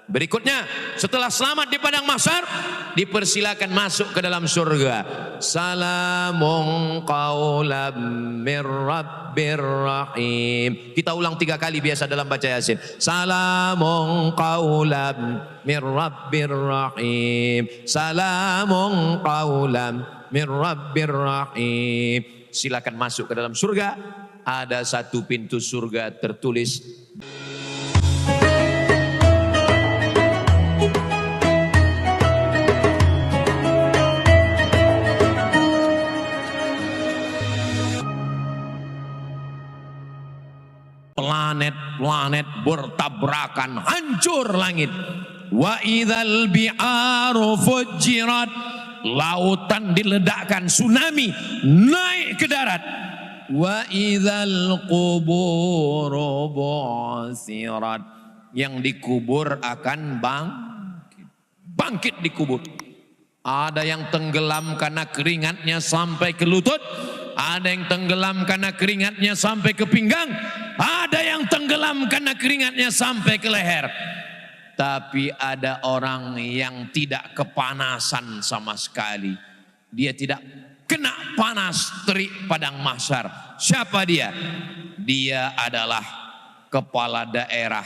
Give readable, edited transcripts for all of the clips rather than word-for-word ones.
Berikutnya, setelah selamat di padang mahsyar, dipersilakan masuk ke dalam surga. Salamun qaulam mir rabbir rahim. Kita ulang 3 kali biasa dalam baca Yasin. Salamun qaulam mir rabbir rahim. Salamun qaulam mir rabbir rahim. Silakan masuk ke dalam surga. Ada satu pintu surga tertulis planet-planet bertabrakan, hancur langit. Wa idzal bi'aru fujirat, lautan diledakkan, tsunami naik ke darat. Wa idzal quburu bu'sirat, yang dikubur akan bangkit dikubur. Ada yang tenggelam karena keringatnya sampai ke lutut, ada yang tenggelam karena keringatnya sampai ke pinggang, ada yang tenggelam karena keringatnya sampai ke leher. Tapi ada orang yang tidak kepanasan sama sekali. Dia tidak kena panas terik padang mahsyar. Siapa dia? Dia adalah kepala daerah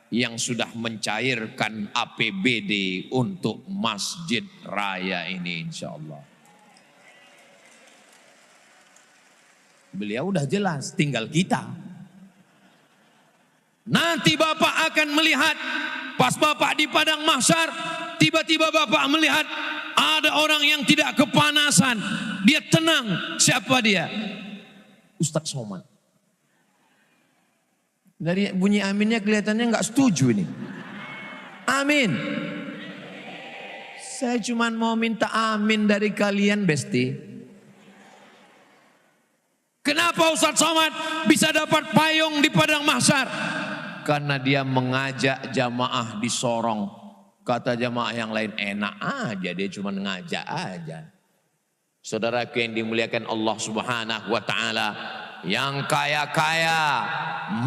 yang sudah mencairkan APBD untuk masjid raya ini, insya Allah. Beliau udah jelas, tinggal kita. Nanti Bapak akan melihat, pas Bapak di padang mahsyar, tiba-tiba Bapak melihat ada orang yang tidak kepanasan, dia tenang. Siapa dia? Ustadz Somad. Dari bunyi aminnya kelihatannya nggak setuju ini. Amin. Saya cuma mau minta amin dari kalian, Besti. Kenapa Ustadz Somad bisa dapat payung di padang mahsyar? Karena dia mengajak jamaah di Sorong. Kata jamaah yang lain, enak aja, dia cuma ngajak aja. Saudaraku yang dimuliakan Allah Subhanahu wa Ta'ala, yang kaya-kaya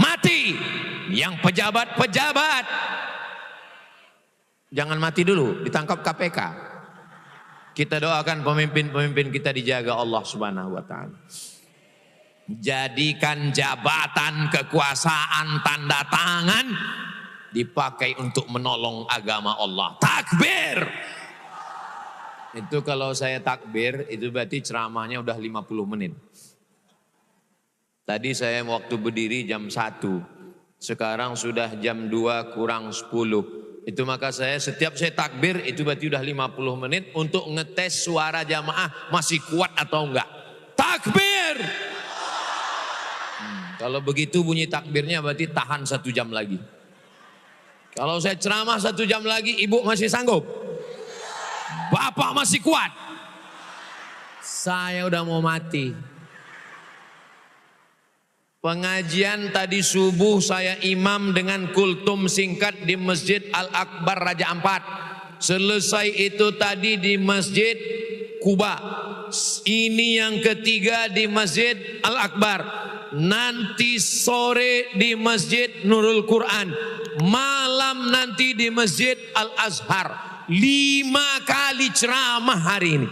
mati, yang pejabat-pejabat jangan mati dulu, ditangkap KPK. Kita doakan pemimpin-pemimpin kita dijaga Allah Subhanahu wa Ta'ala. Jadikan jabatan kekuasaan tanda tangan dipakai untuk menolong agama Allah. Takbir. Itu kalau saya takbir, itu berarti ceramahnya udah 50 menit. Tadi saya waktu berdiri jam 1, sekarang sudah jam 2 kurang 10. Itu maka setiap saya takbir itu berarti udah 50 menit untuk ngetes suara jamaah masih kuat atau enggak. Takbir. Kalau begitu bunyi takbirnya berarti tahan 1 jam lagi. Kalau saya ceramah 1 jam lagi, ibu masih sanggup? Bapak masih kuat? Saya udah mau mati. Pengajian tadi subuh saya imam dengan kultum singkat di Masjid Al-Akbar Raja Ampat. Selesai itu tadi di Masjid Kuba. Ini yang ketiga di Masjid Al-Akbar. Nanti sore di Masjid Nurul Quran. Malam nanti di Masjid Al-Azhar. 5 kali ceramah hari ini.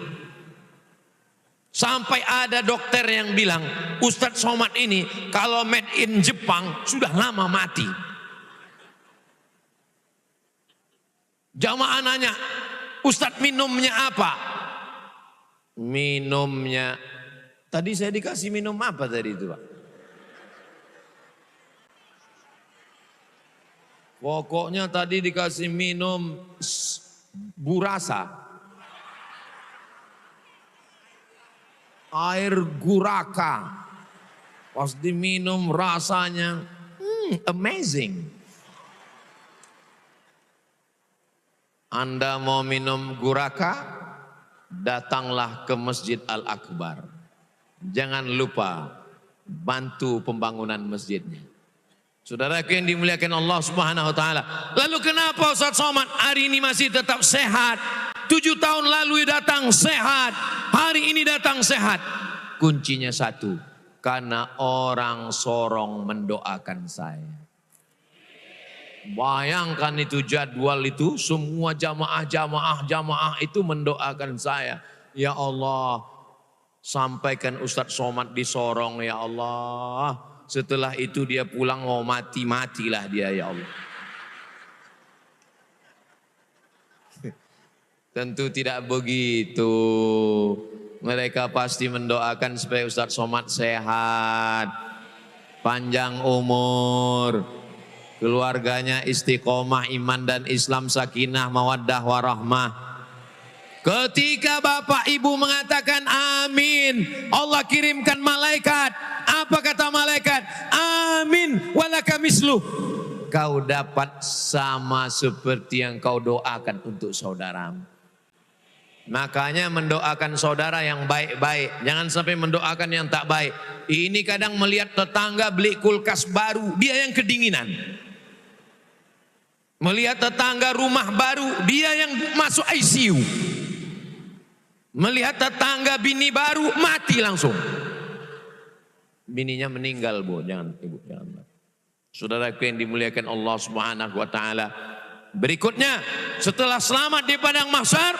Sampai ada dokter yang bilang, Ustadz Somad ini kalau made in Jepang sudah lama mati. Jamaah nanya, Ustadz minumnya apa? Minumnya, tadi saya dikasih minum apa tadi itu Pak? Pokoknya tadi dikasih minum burasa. Air guraka. Pas diminum rasanya amazing. Anda mau minum guraka? Datanglah ke Masjid Al-Akbar. Jangan lupa bantu pembangunan masjidnya. Saudaraku yang dimuliakan Allah Subhanahu wa Ta'ala. Lalu kenapa Ustadz Somad hari ini masih tetap sehat? 7 tahun lalu datang sehat, hari ini datang sehat. Kuncinya satu, karena orang Sorong mendoakan saya. Bayangkan itu jadwal itu, semua jamaah itu mendoakan saya. Ya Allah, sampaikan Ustadz Somad di Sorong ya Allah. Setelah itu dia pulang mau matilah dia ya Allah. Tentu tidak begitu. Mereka pasti mendoakan supaya Ustadz Somad sehat, panjang umur, keluarganya istiqomah iman dan Islam, sakinah mawaddah warahmah. Ketika bapak ibu mengatakan amin, Allah kirimkan malaikat. Apa kata malaikat? Amin walaka misluh. Kau dapat sama seperti yang kau doakan untuk saudaramu. Makanya mendoakan saudara yang baik-baik, jangan sampai mendoakan yang tak baik. Ini kadang melihat tetangga beli kulkas baru, dia yang kedinginan. Melihat tetangga rumah baru, dia yang masuk ICU. Melihat tetangga bini baru, mati langsung. Bininya meninggal, Bu, jangan ibu, jangan. Saudaraku yang dimuliakan Allah Subhanahu wa taala. Berikutnya, setelah selamat di padang mahsyar,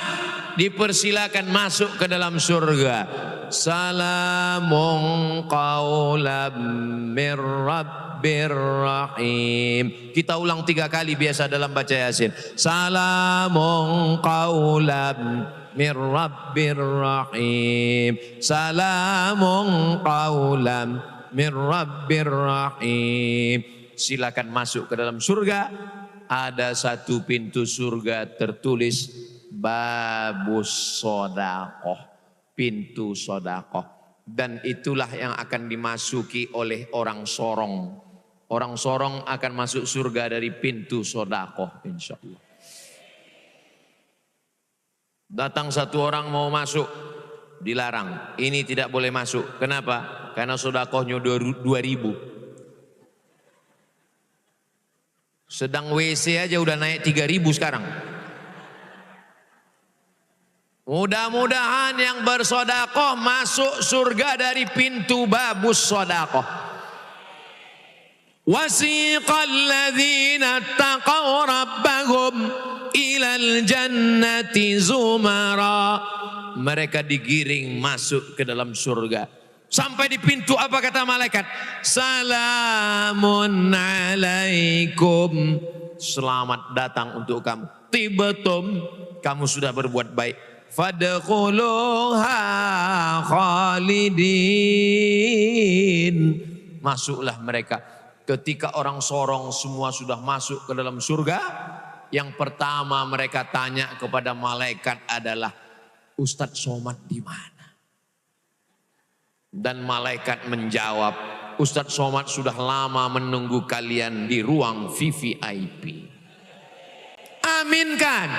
dipersilakan masuk ke dalam surga. Salamun qaulam mir rabbir rahim. Kita ulang 3 kali biasa dalam baca Yasin. Salamun qaulam mir rabbir rahim. Salamun qaulam mir rabbir rahim. Silakan masuk ke dalam surga. Ada satu pintu surga tertulis babus sodakoh, pintu sodakoh. Dan itulah yang akan dimasuki oleh orang sorong. Orang sorong akan masuk surga dari pintu sodakoh, insya Allah. Datang satu orang mau masuk, dilarang. Ini tidak boleh masuk. Kenapa? Karena sodakohnya 2.000. Sedang WC aja udah naik 3.000 sekarang. Mudah-mudahan yang bersodakoh masuk surga dari pintu babus sodakoh. Wasiqal ladzina taqaw rabbahum ilal jannati zumara. Mereka digiring masuk ke dalam surga. Sampai di pintu apa kata malaikat? Salamun alaikum. Selamat datang untuk kamu. Tibatum, kamu sudah berbuat baik. Fadkhuluha khalidin. Masuklah mereka. Ketika orang sorong semua sudah masuk ke dalam surga, yang pertama mereka tanya kepada malaikat adalah, Ustadz Somad di mana? Dan malaikat menjawab, Ustadz Somad sudah lama menunggu kalian di ruang VVIP. Aminkan.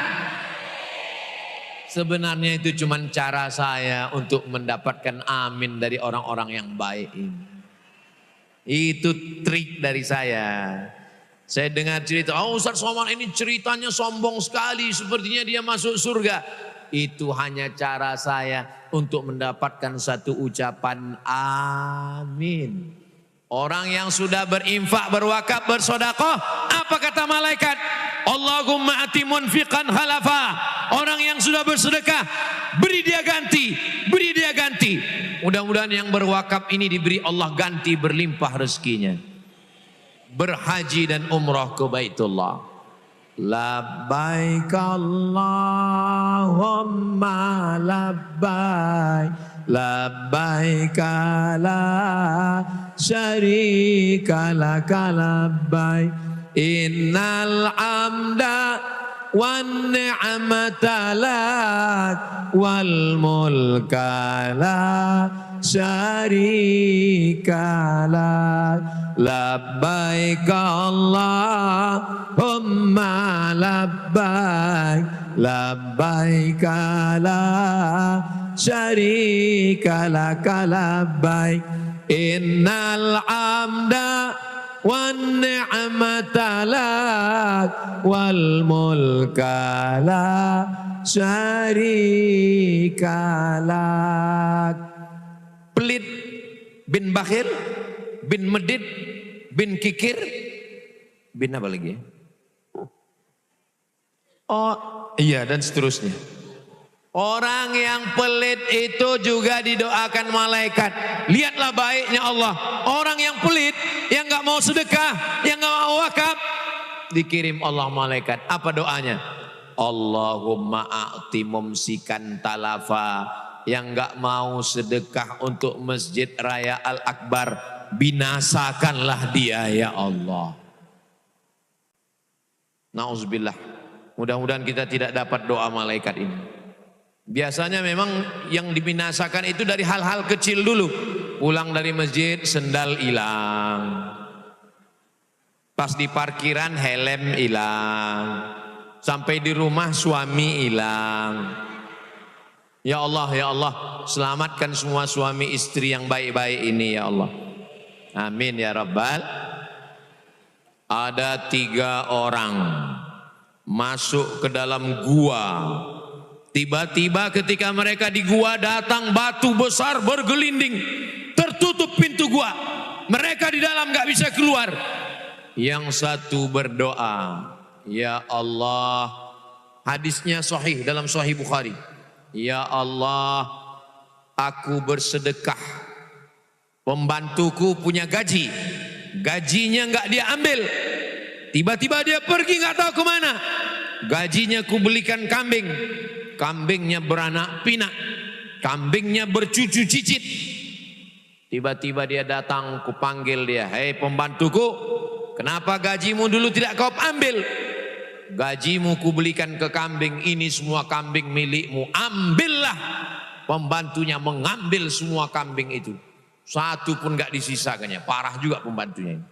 Sebenarnya itu cuma cara saya untuk mendapatkan amin dari orang-orang yang baik ini. Itu trik dari saya. Saya dengar cerita, oh Ustadz Somad ini ceritanya sombong sekali, sepertinya dia masuk surga. Itu hanya cara saya untuk mendapatkan satu ucapan amin. Orang yang sudah berinfak, berwakaf, bersodakoh, apa kata malaikat? Allahumma ati munfiqan khalafa. Orang yang sudah bersedekah, beri dia ganti, beri dia ganti. Mudah-mudahan yang berwakaf ini diberi Allah ganti berlimpah rezekinya. Berhaji dan umrah ke Baitullah. Labbaik Allahumma labbaik, labbaik la syarika laka labbaik, innal hamda wan ni'mata lak wal mulka la syarika lak. Labbaik Allahumma labbaik, labbaik la syarika laka labbaik, innal hamda wan ni'mata lak wal mulka la syarika lak. Pelit bin bakhil bin medit bin kikir bin apa lagi ya? Oh iya, dan seterusnya. Orang yang pelit itu juga didoakan malaikat. Lihatlah baiknya Allah. Orang yang pelit, yang nggak mau sedekah, yang nggak mau wakaf, dikirim Allah malaikat. Apa doanya? Allahumma a'ti mumsikan talafa. Yang nggak mau sedekah untuk Masjid Raya Al-Akbar, binasakanlah dia ya Allah. Nauzubillah. Mudah-mudahan kita tidak dapat doa malaikat ini. Biasanya memang yang dibinasakan itu dari hal-hal kecil dulu. Pulang dari masjid sendal hilang. Pas di parkiran helm hilang. Sampai di rumah suami hilang. Ya Allah, selamatkan semua suami istri yang baik-baik ini ya Allah. Amin ya Rabbal. Ada 3 orang masuk ke dalam gua. Tiba-tiba ketika mereka di gua datang batu besar bergelinding, tertutup pintu gua. Mereka di dalam gak bisa keluar. Yang satu berdoa, ya Allah, hadisnya sahih dalam Sahih Bukhari. Ya Allah, aku bersedekah. Pembantuku punya gaji, gajinya gak dia ambil. Tiba-tiba dia pergi gak tahu kemana. Gajinya ku belikan kambing. Kambingnya beranak pinak, kambingnya bercucu cicit. Tiba-tiba dia datang, kupanggil dia, hei pembantuku, kenapa gajimu dulu tidak kau ambil? Gajimu ku belikan ke kambing, ini semua kambing milikmu, ambillah. Pembantunya mengambil semua kambing itu, satu pun gak disisakannya. Parah juga pembantunya ini.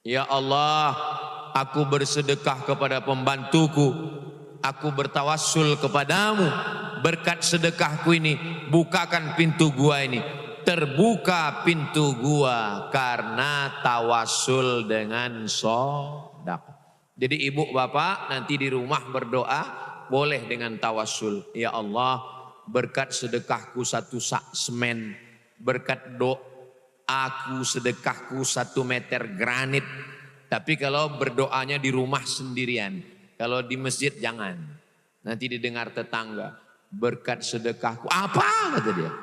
Ya Allah, aku bersedekah kepada pembantuku. Aku bertawassul kepadamu, berkat sedekahku ini bukakan pintu gua ini. Terbuka pintu gua karena tawassul dengan sedekah. Jadi ibu bapak nanti di rumah berdoa boleh dengan tawassul. Ya Allah, berkat sedekahku 1 sak semen, berkat doaku sedekahku 1 meter granit. Tapi kalau berdoanya di rumah sendirian, kalau di masjid jangan. Nanti didengar tetangga. Berkat sedekahku. Apa kata dia?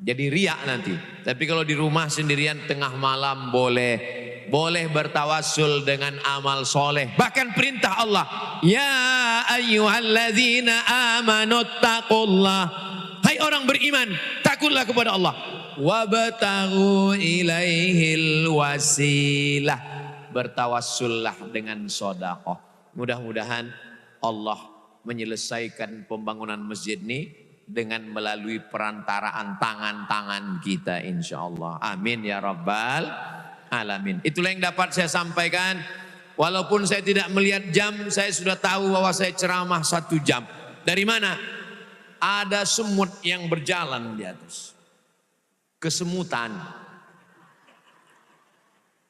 Jadi riak nanti. Tapi kalau di rumah sendirian tengah malam boleh. Boleh bertawassul dengan amal soleh. Bahkan perintah Allah. Ya ayyuhalladzina amanu taqullah. Hai orang beriman, takutlah kepada Allah. Wabtaghu ilaihil wasilah. Bertawassullah dengan sedekah. Mudah-mudahan Allah menyelesaikan pembangunan masjid ini dengan melalui perantaraan tangan-tangan kita insya-Allah. Amin ya Rabbal Alamin. Itulah yang dapat saya sampaikan. Walaupun saya tidak melihat jam, saya sudah tahu bahwa saya ceramah 1 jam. Dari mana? Ada semut yang berjalan di atas. Kesemutan.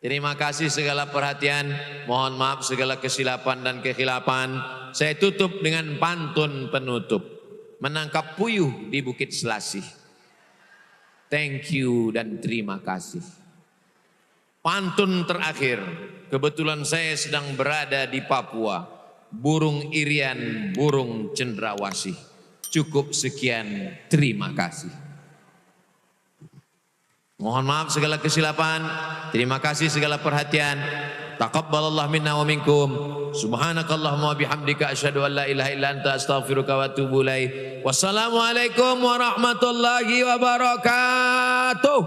Terima kasih segala perhatian, mohon maaf segala kesilapan dan kekhilapan. Saya tutup dengan pantun penutup. Menangkap puyuh di Bukit Selasih. Thank you dan terima kasih. Pantun terakhir, kebetulan saya sedang berada di Papua. Burung irian, burung cendrawasih. Cukup sekian, terima kasih. Mohon maaf segala kesilapan. Terima kasih segala perhatian. Taqabbalallah minna wa minkum. Subhanakallahumma wa bihamdika asyhadu an la ilaha illa anta astaghfiruka wa atubu ilaik. Wassalamualaikum warahmatullahi wabarakatuh.